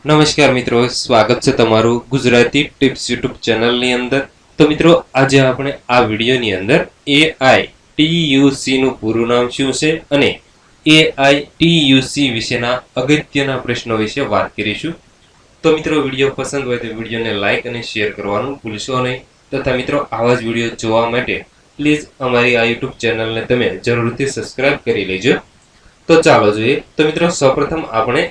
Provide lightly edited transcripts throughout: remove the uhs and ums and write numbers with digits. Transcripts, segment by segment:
નમસ્કાર મિત્રો, સ્વાગત છે તમારું ગુજરાતી ટિપ્સ યુટ્યુબ ચેનલની અંદર। તો મિત્રો, આજે આપણે આ વિડીયોની અંદર AITUC નું પૂરું નામ શું છે અને AITUC વિશેના અગત્યના પ્રશ્નો વિશે વાત કરીશું। તો મિત્રો, વિડીયો પસંદ હોય તો વિડીયોને લાઈક અને શેર કરવાનું ભૂલશો નહીં। તથા મિત્રો, આવા જ વિડીયો જોવા માટે પ્લીઝ અમારી આ યુટ્યુબ ચેનલને તમે જરૂરથી સબસ્ક્રાઇબ કરી લેજો। તો ચાલો જોઈએ। તો મિત્રો, સૌપ્રથમ આપણે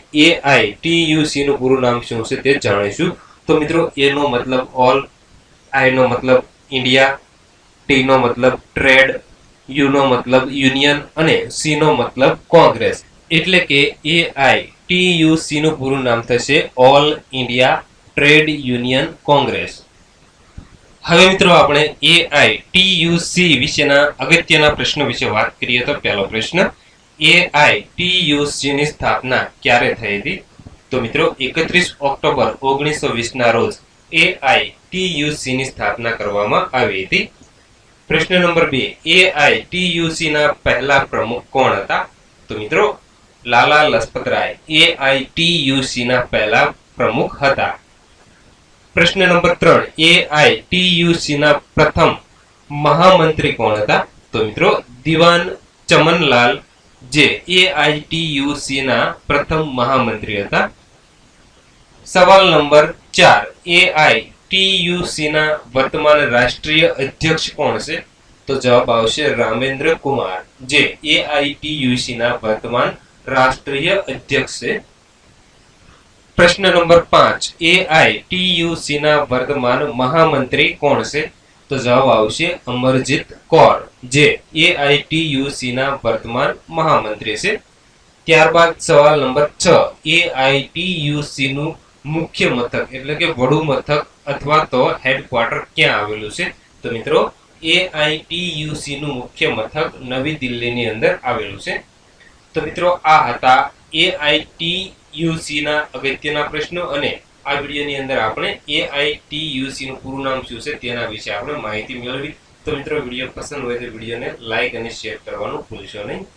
AITUC નું પૂરું નામ શું છે તે જાણીશું। તો મિત્રો, A નો મતલબ ઓલ, I નો મતલબ ઇન્ડિયા, T નો મતલબ ટ્રેડ, U નો મતલબ યુનિયન અને C નો મતલબ કોંગ્રેસ। એટલે કે AITUC નું પૂરું નામ થશે all India trade union Congress. હવે મિત્રો, આપણે AITUC વિશેના અગત્યના પ્રશ્નો વિશે વાત કરીએ તો પહેલો પ્રશ્ન, AITUC ની સ્થાપના ક્યારે થઈ હતી? તો મિત્રો, 31 ઓક્ટોબર 1920 ના રોજ AITUC ની સ્થાપના કરવામાં આવી હતી। પ્રશ્ન નંબર 2, AITUC ના પહેલા પ્રમુખ કોણ હતા? તો મિત્રો, લાલા લજપત રાય AITUC ના પહેલા પ્રમુખ હતા। પ્રશ્ન નંબર 3, AITUC ના પ્રથમ મહામંત્રી કોણ હતા? તો મિત્રો, દિવાન ચમનલાલ જે AITUC ના પ્રથમ મહામંત્રી હતા। સવાલ નંબર 4, AITUC ના વર્તમાન રાષ્ટ્રીય અધ્યક્ષ કોણ છે? તો જવાબ આવશે રામેન્દ્ર કુમાર જે AITUC ના વર્તમાન રાષ્ટ્રીય અધ્યક્ષ છે। પ્રશ્ન નંબર 5, AITUC ના વર્તમાન મહામંત્રી કોણ છે? તો જવાબ આવશે અમરજીત કૌર જે AITUC ના વર્તમાન મહામંત્રી છે। ત્યારબાદ સવાલ નંબર 6, AITUC નું મુખ્ય મથક એટલે કે વડુ મથક અથવા તો હેડક્વાર્ટર ક્યાં આવેલું છે? તો મિત્રો, AITUC નું મુખ્ય મથક નવી દિલ્હીની અંદર આવેલું છે। તો મિત્રો, આ હતા AITUC ના અગત્યના પ્રશ્નો અને આ વિડીયોની અંદર આપણે AITUC નું પૂરું નામ શું છે તેના વિશે આપણે માહિતી મેળવી। તો મિત્રો, વિડીયો પસંદ હોય તો વિડીયોને લાઈક અને શેર કરવાનું ભૂલશો નહીં।